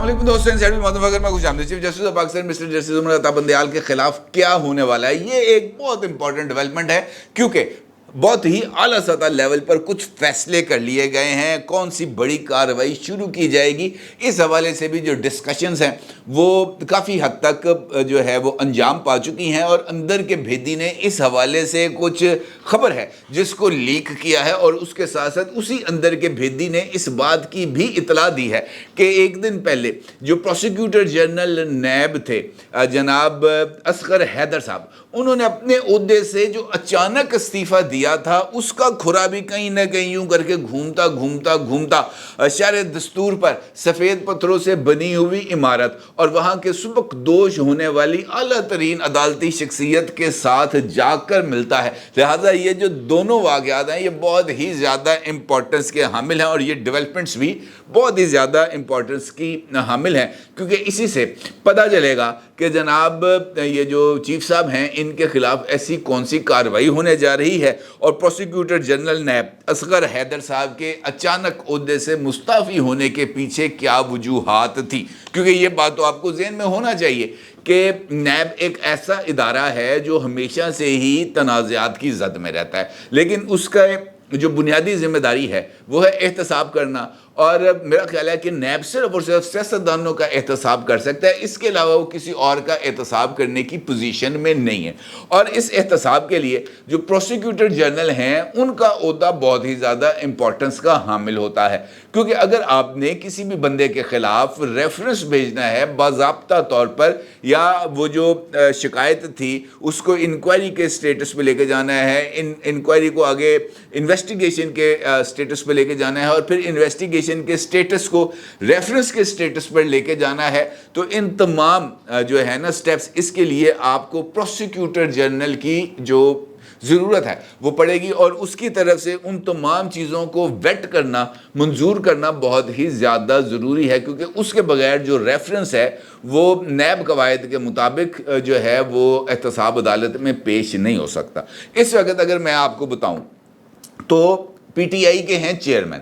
अस्सलाम दोस्तों, अगर मैं कुछ chief justice of Pakistan mister justice Umar Ata Bandial के खिलाफ क्या होने वाला है, ये एक बहुत इंपॉर्टेंट डेवलपमेंट है क्योंकि बहुत ही आला सतह लेवल पर कुछ फैसले कर लिए गए हैं। कौन सी बड़ी कार्रवाई शुरू की जाएगी, इस हवाले से भी जो डिस्कशंस हैं वो काफ़ी हद तक जो है वो अंजाम पा चुकी हैं और अंदर के भेदी ने इस हवाले से कुछ खबर है जिसको लीक किया है और उसके साथ साथ उसी अंदर के भेदी ने इस बात की भी इतला दी है कि एक दिन पहले जो प्रोसिक्यूटर जनरल नैब थे जनाब असगर हैदर साहब, उन्होंने अपने ओहदे से जो अचानक इस्तीफ़ा दिया था उसका खुरा भी कहीं ना कहीं यूं करके घूमता घूमता घूमता शर दस्तूर पर सफ़ेद पत्थरों से बनी हुई इमारत और वहाँ के सुबक दोष होने वाली आला तरीन अदालती शख्सियत के साथ जाकर मिलता है। लिहाजा ये जो दोनों वाक़यात हैं ये बहुत ही ज़्यादा इम्पोर्टेंस के हामिल हैं और ये डेवलपमेंट्स भी बहुत ही ज़्यादा इम्पोर्टेंस की हामिल हैं क्योंकि इसी से पता चलेगा कि जनाब ये जो चीफ साहब हैं इनके खिलाफ ऐसी कौन सी कार्रवाई होने जा रही है और प्रोसिक्यूटर जनरल नैब असगर हैदर साहब के अचानक ओहदे से मुस्ताफ़ी होने के पीछे क्या वजूहात थी। क्योंकि ये बात तो आपको ज़हन में होना चाहिए कि नैब एक ऐसा इदारा है जो हमेशा से ही तनाज़ात की जद में रहता है, लेकिन उसका जो बुनियादी जिम्मेदारी है वो है एहतसाब करना। और मेरा ख्याल है कि नैब सिर्फ और सिर्फ सियासतदानों का एहतसाब कर सकता है, इसके अलावा वो किसी और का एहतसाब करने की पोजीशन में नहीं है। और इस एहतसाब के लिए जो प्रोसिक्यूटर जनरल हैं उनका ओहदा बहुत ही ज़्यादा इम्पोर्टेंस का हामिल होता है क्योंकि अगर आपने किसी भी बंदे के ख़िलाफ़ रेफरेंस भेजना है बाज़ाब्ता तौर पर या वो जो शिकायत थी उसको इंक्वायरी के स्टेटस पे लेके जाना है, इंक्वायरी को आगे इन्वेस्टिगेशन के स्टेटस पे लेके जाना है और फिर इन्वेस्टिगेशन के स्टेटस को रेफरेंस के स्टेटस पर लेके जाना है, तो इन तमाम जो है ना स्टेप्स, इसके लिए आपको प्रोसिक्यूटर जनरल की जो ज़रूरत है वो पड़ेगी और उसकी तरफ से उन तमाम चीज़ों को वेट करना, मंजूर करना बहुत ही ज़्यादा ज़रूरी है क्योंकि उसके बगैर जो रेफरेंस है वो नैब कवायद के मुताबिक जो है वो एहतसाब अदालत में पेश नहीं हो सकता। इस वक्त अगर मैं आपको बताऊँ तो PTI के हैं चेयरमैन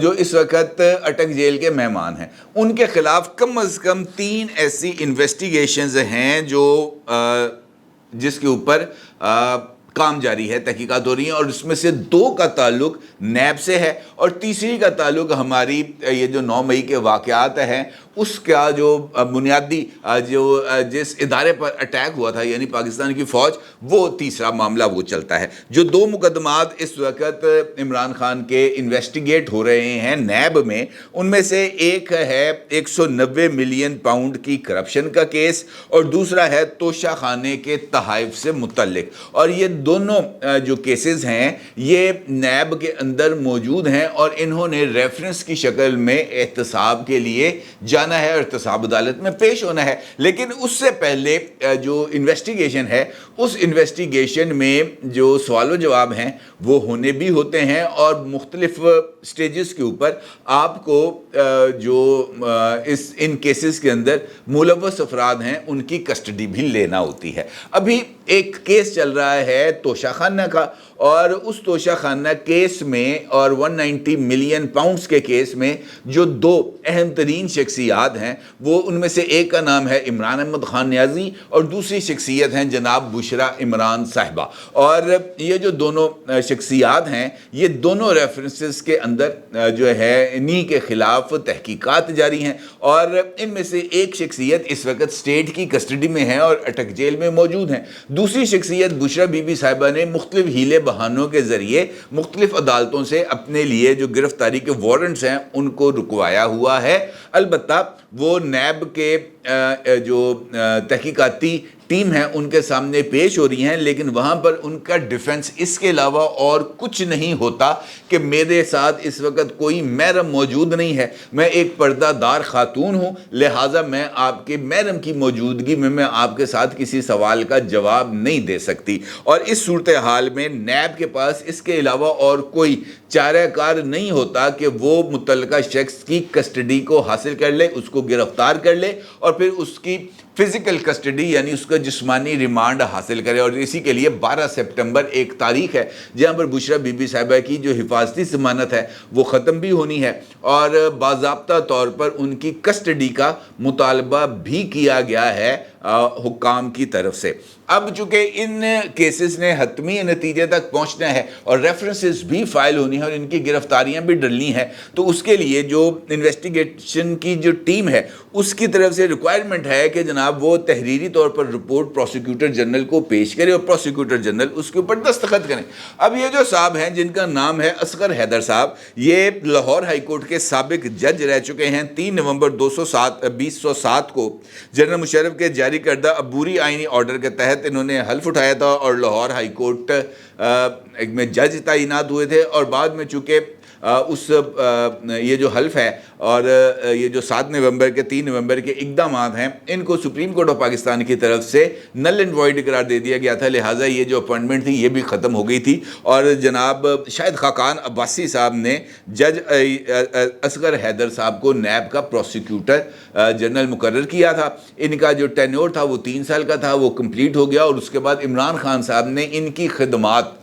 जो इस वक्त अटक जेल के मेहमान हैं, उनके ख़िलाफ़ कम अज़ कम 3 ऐसी इन्वेस्टिगेशंस हैं जो जिसके ऊपर काम जारी है, तहकीकात हो रही हैं और उसमें से 2 का ताल्लुक नैब से है और तीसरी का ताल्लुक हमारी ये जो 9 मई के वाक़यात हैं उसका जो बुनियादी जो जिस इदारे पर अटैक हुआ था यानी पाकिस्तान की फ़ौज, वो तीसरा मामला वो चलता है। जो 2 मुकदमात इस वक्त इमरान खान के इन्वेस्टिगेट हो रहे हैं नैब में, उनमें से एक है 190 मिलियन पाउंड की करप्शन का केस और दूसरा है तोशा खाने के तहाइफ से मुतल्लिक। और ये दोनों जो केसेस हैं ये नैब के अंदर मौजूद हैं और इन्होंने रेफरेंस की शक्ल में एहतसाब के लिए जाना है और एहतसाब अदालत में पेश होना है। लेकिन उससे पहले जो इन्वेस्टिगेशन है उस इन्वेस्टिगेशन में जो सवाल जवाब हैं वो होने भी होते हैं और मुख्तलिफ स्टेजेस के ऊपर आपको जो इन केसेस के अंदर मुलव्वस अफराद हैं उनकी कस्टडी भी लेना होती है। अभी एक केस चल रहा है तोशा खाना का और उस तोशा खाना केस में और 190 मिलियन पाउंड्स के केस में जो 2 अहम तरीन शख्सियात हैं वो उनमें से एक का नाम है इमरान अहमद खान नियाज़ी और दूसरी शख्सियत हैं जनाब बुशरा इमरान साहिबा। और ये जो दोनों शख्सियात हैं ये दोनों रेफरेंसेस के अंदर जो है इन्हीं के ख़िलाफ़ तहकीकात जारी हैं और इनमें से एक शख्सियत इस वक्त स्टेट की कस्टडी में है और अटक जेल में मौजूद हैं। दूसरी शख्सियत बुशरा बीबी साहिबा ने मुख्तलिफ हीले बहानों के ज़रिए मुख्तलिफ अदालतों से अपने लिए जो गिरफ्तारी के वारंट्स हैं उनको रुकवाया हुआ है। अलबत्ता वो नैब के जो तहकीकाती टीम है उनके सामने पेश हो रही हैं, लेकिन वहाँ पर उनका डिफेंस इसके अलावा और कुछ नहीं होता कि मेरे साथ इस वक्त कोई महरम मौजूद नहीं है, मैं एक पर्दादार खातून हूँ, लिहाजा मैं आपके महरम की मौजूदगी में मैं आपके साथ किसी सवाल का जवाब नहीं दे सकती। और इस सूरत हाल में नैब के पास इसके अलावा और कोई चाराकार नहीं होता कि वो मुतल्लिका शख्स की कस्टडी को हासिल कर ले, उसको गिरफ्तार कर ले और اور پھر اس کی فزیکل کسٹڈی یعنی اس کا جسمانی ریمانڈ حاصل کرے، اور اسی کے لیے 12 سپٹمبر ایک تاریخ ہے جہاں پر بشرا بی بی صاحبہ کی جو حفاظتی ضمانت ہے وہ ختم بھی ہونی ہے اور باضابطہ طور پر ان کی کسٹڈی کا مطالبہ بھی کیا گیا ہے حکام کی طرف سے۔ اب چونکہ ان کیسز نے حتمی نتیجے تک پہنچنا ہے اور ریفرنسز بھی فائل ہونی ہے اور ان کی گرفتاریاں بھی ڈلنی ہے، تو اس کے لیے جو انویسٹیگیشن کی جو ٹیم ہے اس کی طرف سے ریکوائرمنٹ ہے کہ جناب وہ تحریری طور پر رپورٹ پروسیکیوٹر جنرل کو پیش کرے اور پروسیکیوٹر جنرل اس کے اوپر دستخط کریں۔ اب یہ جو صاحب ہیں جن کا نام ہے اصغر حیدر صاحب، یہ لاہور ہائی کورٹ کے سابق جج رہ چکے ہیں۔ 3 نومبر 2007 کو جنرل مشرف کے جاری کردہ عبوری آئینی آرڈر کے تحت انہوں نے حلف اٹھایا تھا اور لاہور ہائی کورٹ میں جج تعینات ہوئے تھے، اور بعد میں چونکہ یہ جو حلف ہے اور یہ جو 7 نومبر کے 3 نومبر کے اقدامات ہیں ان کو سپریم کورٹ آف پاکستان کی طرف سے نل اینڈ وائڈ قرار دے دیا گیا تھا، لہٰذا یہ جو اپوائنٹمنٹ تھی یہ بھی ختم ہو گئی تھی، اور جناب شاہد خاقان عباسی صاحب نے جج اصغر حیدر صاحب کو نیب کا پروسیکیوٹر جنرل مقرر کیا تھا۔ ان کا جو ٹینیور تھا وہ 3 سال کا تھا، وہ کمپلیٹ ہو گیا، اور اس کے بعد عمران خان صاحب نے ان کی خدمات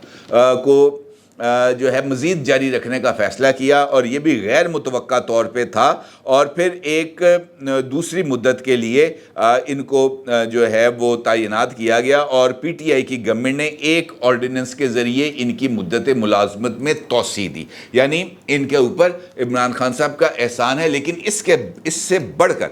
کو جو ہے مزید جاری رکھنے کا فیصلہ کیا، اور یہ بھی غیر متوقع طور پہ تھا، اور پھر ایک دوسری مدت کے لیے ان کو جو ہے وہ تعینات کیا گیا، اور پی ٹی آئی کی گورنمنٹ نے ایک آرڈیننس کے ذریعے ان کی مدت ملازمت میں توسیع دی، یعنی ان کے اوپر عمران خان صاحب کا احسان ہے۔ لیکن اس سے بڑھ کر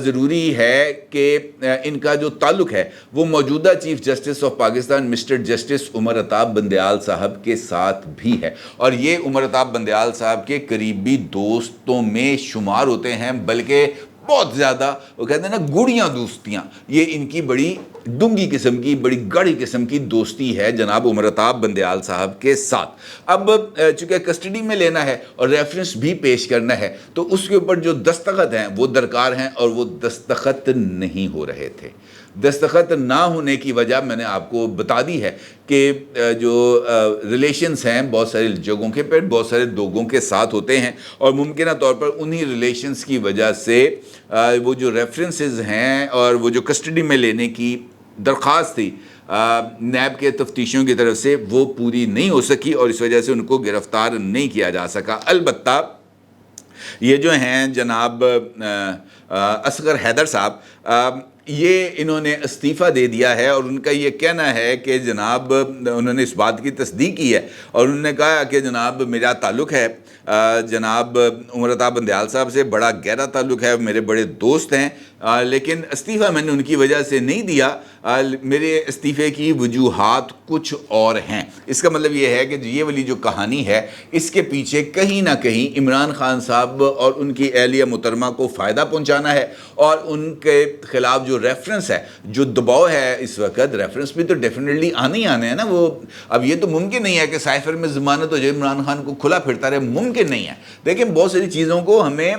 ضروری ہے کہ ان کا جو تعلق ہے وہ موجودہ chief justice of Pakistan mister justice Umar Ata Bandial صاحب کے ساتھ بھی ہے، اور یہ عمر عطاب بندیال صاحب کے قریبی دوستوں میں شمار ہوتے ہیں، بلکہ بہت زیادہ وہ کہتے ہیں نا گوڑیاں دوستیاں، یہ ان کی بڑی ڈونگی قسم کی بڑی گاڑی قسم کی دوستی ہے جناب عمر عطاب بندیال صاحب کے ساتھ۔ اب چونکہ کسٹڈی میں لینا ہے اور ریفرنس بھی پیش کرنا ہے تو اس کے اوپر جو دستخط ہیں وہ درکار ہیں، اور وہ دستخط نہیں ہو رہے تھے۔ دستخط نہ ہونے کی وجہ میں نے آپ کو بتا دی ہے کہ جو ریلیشنز ہیں بہت سارے جگہوں کے پر بہت سارے لوگوں کے ساتھ ہوتے ہیں، اور ممکنہ طور پر انہی ریلیشنز کی وجہ سے وہ جو ریفرنسز ہیں اور وہ جو کسٹڈی میں لینے کی درخواست تھی نیب کے تفتیشوں کی طرف سے وہ پوری نہیں ہو سکی، اور اس وجہ سے ان کو گرفتار نہیں کیا جا سکا۔ البتہ یہ جو ہیں جناب اصغر حیدر صاحب، یہ انہوں نے استعفیٰ دے دیا ہے، اور ان کا یہ کہنا ہے کہ جناب انہوں نے اس بات کی تصدیق کی ہے، اور انہوں نے کہا کہ جناب میرا تعلق ہے جناب عمر عطاب بندیال صاحب سے، بڑا گہرا تعلق ہے، میرے بڑے دوست ہیں، لیکن استعفیٰ میں نے ان کی وجہ سے نہیں دیا، میرے استعفے کی وجوہات کچھ اور ہیں۔ اس کا مطلب یہ ہے کہ یہ والی جو کہانی ہے اس کے پیچھے کہیں نہ کہیں عمران خان صاحب اور ان کی اہلیہ محترمہ کو فائدہ پہنچانا ہے، اور ان کے خلاف جو ریفرنس ہے، جو دباؤ ہے اس وقت، ریفرنس بھی تو ڈیفینیٹلی آنے ہیں نا وہ۔ اب یہ تو ممکن نہیں ہے کہ سائفر میں ضمانت ہو جائے عمران خان کو کھلا پھرتا رہے، ممکن نہیں ہے۔ دیکھیں بہت ساری چیزوں کو ہمیں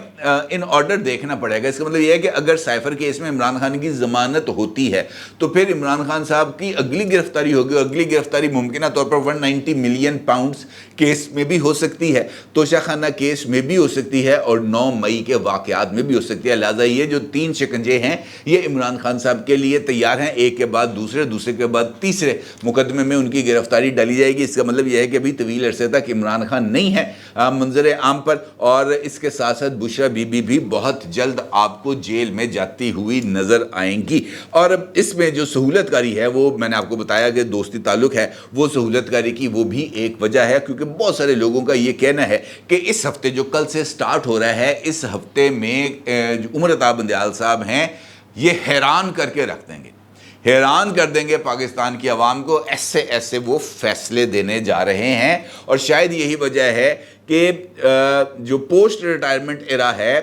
ان آرڈر دیکھنا پڑے گا۔ اس کا مطلب یہ ہے کہ اگر سائفر کیس میں عمران خان کی ضمانت ہوتی ہے تو پھر عمران خان صاحب کی اگلی گرفتاری ہوگی، اور اگلی گرفتاری ممکنہ طور پر 190 ملین پاؤنڈز کیس میں بھی ہو سکتی ہے، توشہ خانہ کیس میں بھی ہو سکتی ہے، اور 9 مئی کے واقعات میں بھی ہو سکتی ہے۔ لہٰذا یہ جو 3 شکنجے ہیں یہ عمران خان صاحب کے لیے تیار ہیں، ایک کے بعد دوسرے، دوسرے کے بعد تیسرے مقدمے میں ان کی گرفتاری ڈالی جائے گی۔ اس کا مطلب یہ ہے کہ ابھی طویل عرصے تک عمران خان نہیں ہے منظر عام پر، اور اس کے ساتھ ساتھ بشرا بی بی بھی بہت جلد آپ کو جیل میں جاتی ہوئی نظر آئیں گی۔ اور اس میں جو سہولت کاری ہے وہ میں نے آپ کو بتایا کہ دوستی تعلق ہے، وہ سہولت کاری کی وہ بھی ایک وجہ ہے، کیونکہ بہت سارے لوگوں کا یہ کہنا ہے کہ اس ہفتے جو کل سے سٹارٹ ہو رہا ہے، اس ہفتے میں جو عمر عطاب بندیال صاحب ہیں یہ حیران کر کے رکھ دیں گے، حیران کر دیں گے پاکستان کی عوام کو، ایسے ایسے وہ فیصلے دینے جا رہے ہیں۔ اور شاید یہی وجہ ہے کہ جو پوسٹ ریٹائرمنٹ ایرا ہے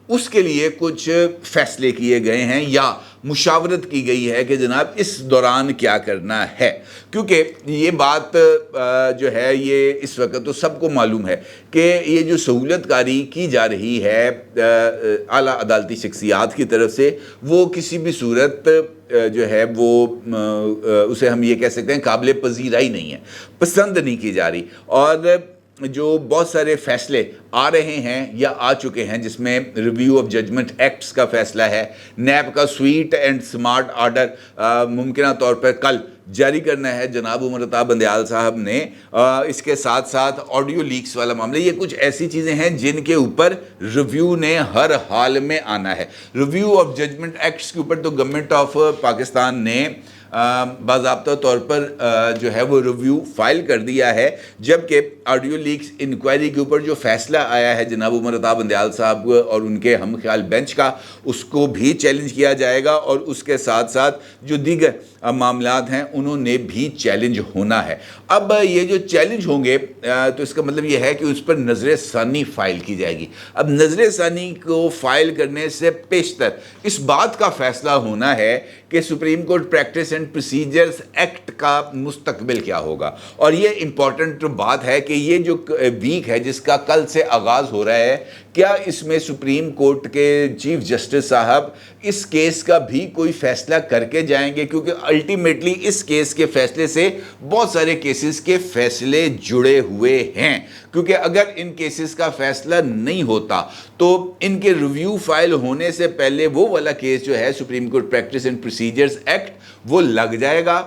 اس کے لیے کچھ فیصلے کیے گئے ہیں یا مشاورت کی گئی ہے کہ جناب اس دوران کیا کرنا ہے، کیونکہ یہ بات جو ہے یہ اس وقت تو سب کو معلوم ہے کہ یہ جو سہولت کاری کی جا رہی ہے اعلیٰ عدالتی شخصیات کی طرف سے، وہ کسی بھی صورت جو ہے وہ اسے ہم یہ کہہ سکتے ہیں قابل پذیرائی نہیں ہے، پسند نہیں کی جا رہی۔ اور जो बहुत सारे फैसले आ रहे हैं या आ चुके हैं, जिसमें रिव्यू ऑफ जजमेंट एक्ट्स का फैसला है, नैब का स्वीट एंड स्मार्ट आर्डर मुमकिन तौर पर कल जारी करना है जनाब उमर अता बंदयाल साहब ने, इसके साथ साथ ऑडियो लीक्स वाला मामला, ये कुछ ऐसी चीज़ें हैं जिनके ऊपर रिव्यू ने हर हाल में आना है। रिव्यू ऑफ जजमेंट एक्ट्स के ऊपर तो गवर्नमेंट ऑफ पाकिस्तान ने बाज़ाब्ता तौर पर जो है वो रिव्यू फाइल कर दिया है, जबकि ऑडियो लीक्स इंक्वायरी के ऊपर जो फैसला आया है जनाब उमर अता बंदयाल साहब और उनके हम ख्याल बेंच का, उसको भी चैलेंज किया जाएगा और उसके साथ साथ जो दीगर मामलात हैं उन्होंने भी चैलेंज होना है। अब ये जो चैलेंज होंगे तो इसका मतलब ये है कि उस पर नज़र षानी फ़ाइल की जाएगी। अब नज़र षानी को फ़ाइल करने से पेशतर इस बात का फ़ैसला होना है कि supreme court practice and procedures act का मुस्तकबिल क्या होगा। और ये इम्पॉर्टेंट बात है कि ये जो वीक है जिसका कल से आगाज़ हो रहा है, क्या इसमें सुप्रीम कोर्ट के चीफ जस्टिस साहब इस केस का भी कोई फ़ैसला करके जाएंगे, क्योंकि अल्टीमेटली इस केस के फ़ैसले से बहुत सारे केसेस के फ़ैसले जुड़े हुए हैं, क्योंकि अगर इन केसेस का फ़ैसला नहीं होता तो इनके रिव्यू फाइल होने से पहले वो वाला केस जो है supreme court practice and procedures act वो लग जाएगा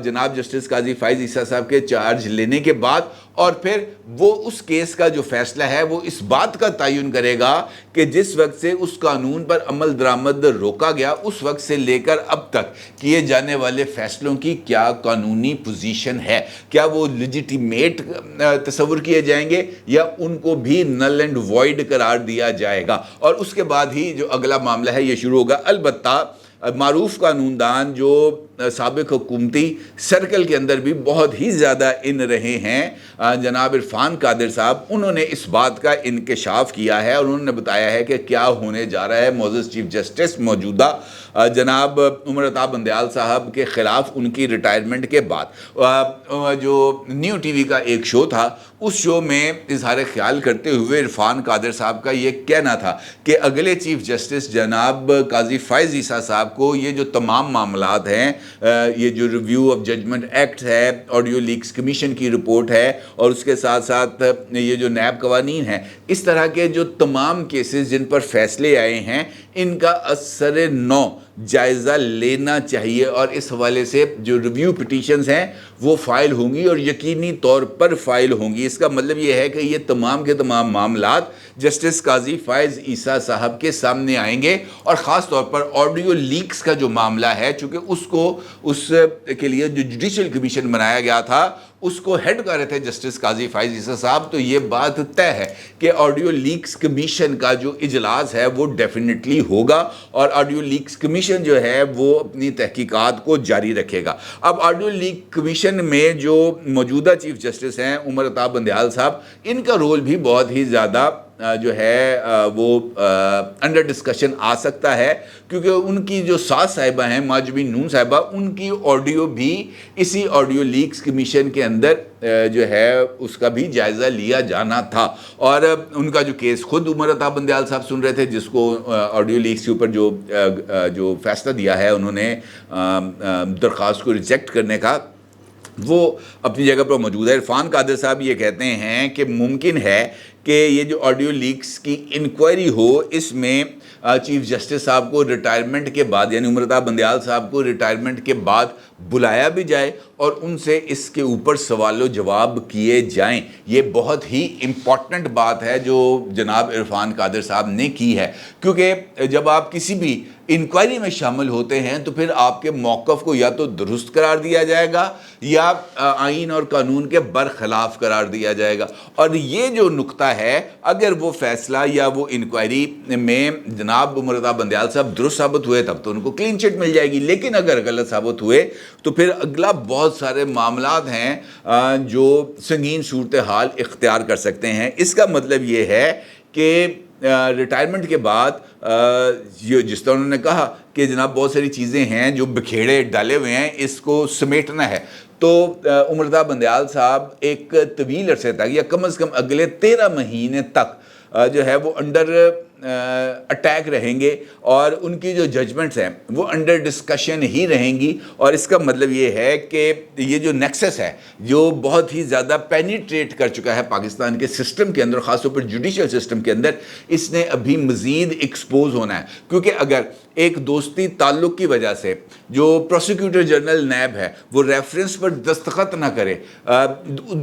जनाब जस्टिस काजी फाइज ईसा साहब के चार्ज लेने के बाद, और फिर वो उस केस का जो फैसला है वो इस बात का तयन करेगा कि जिस वक्त से उस कानून पर अमल दरामद रोका गया उस वक्त से लेकर अब तक किए जाने वाले फैसलों की क्या कानूनी पोजीशन है, क्या वो लेजिटिमेट तस्वुर किए जाएंगे या उनको भी नल एंड वॉइड करार दिया जाएगा। और उसके बाद ही जो अगला मामला है ये शुरू होगा। अलबत्ता मारूफ कानूनदान जो साबिक हुकूमती सर्कल के अंदर भी बहुत ही ज़्यादा इन रहे हैं, जनाब इरफान कादिर साहब, उन्होंने इस बात का इंकशाफ किया है और उन्होंने बताया है कि क्या होने जा रहा है। मौजूद चीफ जस्टिस मौजूदा जनाब उमर अता बंदयाल साहब के ख़िलाफ़ उनकी रिटायरमेंट के बाद जो न्यू टीवी का एक शो था, उस शो में इजहार ख्याल करते हुए इरफान कादिर साहब का ये कहना था कि अगले चीफ जस्टिस जनाब काजी फाइज ईसा साहब को ये जो तमाम मामलात हैं, ये जो रिव्यू ऑफ जजमेंट एक्ट है, ऑडियो लीक्स कमीशन की रिपोर्ट है और उसके साथ साथ ये जो नैब कवानीन हैं, इस तरह के जो तमाम केसेस जिन पर फैसले आए हैं इनका असर नौ जायज़ा लेना चाहिए और इस हवाले से जो रिव्यू पिटीशंस हैं वो फ़ाइल होंगी और यकीनी तौर पर फ़ाइल होंगी। इसका मतलब ये है कि ये तमाम के तमाम मामलात जस्टिस काजी फाइज ईसा साहब के सामने आएंगे और ख़ास तौर पर ऑडियो लीक्स का जो मामला है, चूँकि उसको उसके लिए जो जुडिशल कमीशन बनाया गया था उसको हेड कर रहे थे जस्टिस काजी फाइज ईसा साहब, तो ये बात तय है कि ऑडियो लीक्स कमीशन का जो इजलास है वो डेफिनेटली होगा और ऑडियो लीक्स कमीशन जो है वो अपनी तहकीकात को जारी रखेगा। अब ऑडियो लीक कमीशन में जो मौजूदा चीफ जस्टिस हैं उमर अता बंदयाल साहब, इनका रोल भी बहुत ही ज़्यादा जो है वो अंडर डिस्कशन आ सकता है, क्योंकि उनकी जो सास साहिबा हैं माजबीन नून साहिबा, उनकी ऑडियो भी इसी ऑडियो लीक्स कमीशन के अंदर जो है उसका भी जायज़ा लिया जाना था और उनका जो केस खुद उमर अता बंदयाल साहब सुन रहे थे, जिसको ऑडियो लीक्स के ऊपर जो फैसला दिया है उन्होंने दरख्वास्त को रिजेक्ट करने का, वो अपनी जगह पर मौजूद है। इरफान कादिर साहब ये कहते हैं कि मुमकिन है कि ये जो ऑडियो लीक्स की इंक्वायरी हो, इसमें चीफ जस्टिस साहब को रिटायरमेंट के बाद यानी उमर अता बंदयाल साहब को रिटायरमेंट के बाद बुलाया भी जाए और उनसे इसके ऊपर सवालों जवाब किए जाएं। ये बहुत ही इम्पॉर्टेंट बात है जो जनाब इरफान कादिर साहब ने की है, क्योंकि जब आप किसी भी इंक्वायरी में शामिल होते हैं तो फिर आपके मौक़िफ़ को या तो दुरुस्त करार दिया जाएगा या आइन और कानून के बरखिलाफ़ करार दिया जाएगा। और ये जो नुक्ता है, अगर वो फ़ैसला या वो इंक्वायरी में जनाब उमर अता बंदयाल साहब दुरुस्त साबित हुए तब तो उनको क्लीन चिट मिल जाएगी, लेकिन अगर गलत साबित हुए तो फिर अगला बहुत सारे मामलात हैं जो संगीन सूरत हाल इख्तियार कर सकते हैं। इसका मतलब ये है कि रिटायरमेंट के बाद ये जिस तरह उन्होंने कहा कि जनाब बहुत सारी चीज़ें हैं जो बिखेड़े डाले हुए हैं, इसको समेटना है, तो उमर अता बंदयाल साहब एक तवील अरसे तक या कम से कम अगले 13 महीने तक जो है वो अंडर اٹیک رہیں گے اور ان کی جو ججمنٹس ہیں وہ انڈر ڈسکشن ہی رہیں گی، اور اس کا مطلب یہ ہے کہ یہ جو نیکسس ہے جو بہت ہی زیادہ پینیٹریٹ کر چکا ہے پاکستان کے سسٹم کے اندر، خاص طور پر جوڈیشل سسٹم کے اندر، اس نے ابھی مزید ایکسپوز ہونا ہے. کیونکہ اگر ایک دوستی تعلق کی وجہ سے جو پروسیکیوٹر جنرل نیب ہے وہ ریفرنس پر دستخط نہ کرے،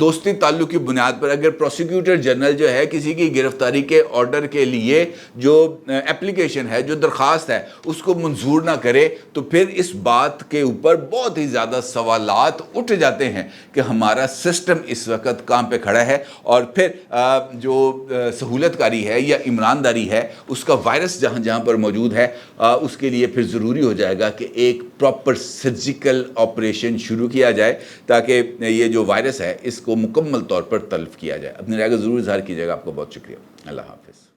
دوستی تعلق کی بنیاد پر اگر پروسیکیوٹر جنرل جو ہے کسی کی گرفتاری کے آرڈر کے لیے جو اپلیکیشن ہے، جو درخواست ہے، اس کو منظور نہ کرے، تو پھر اس بات کے اوپر بہت ہی زیادہ سوالات اٹھ جاتے ہیں کہ ہمارا سسٹم اس وقت کہاں پہ کھڑا ہے، اور پھر جو سہولت کاری ہے یا ایمانداری ہے اس کا وائرس جہاں جہاں پر موجود ہے، اس کے لیے پھر ضروری ہو جائے گا کہ ایک پراپر سرجیکل آپریشن شروع کیا جائے تاکہ یہ جو وائرس ہے اس کو مکمل طور پر تلف کیا جائے. اپنی رائے کا ضرور اظہار کیجیے گا. آپ کو بہت شکریہ. اللہ حافظ.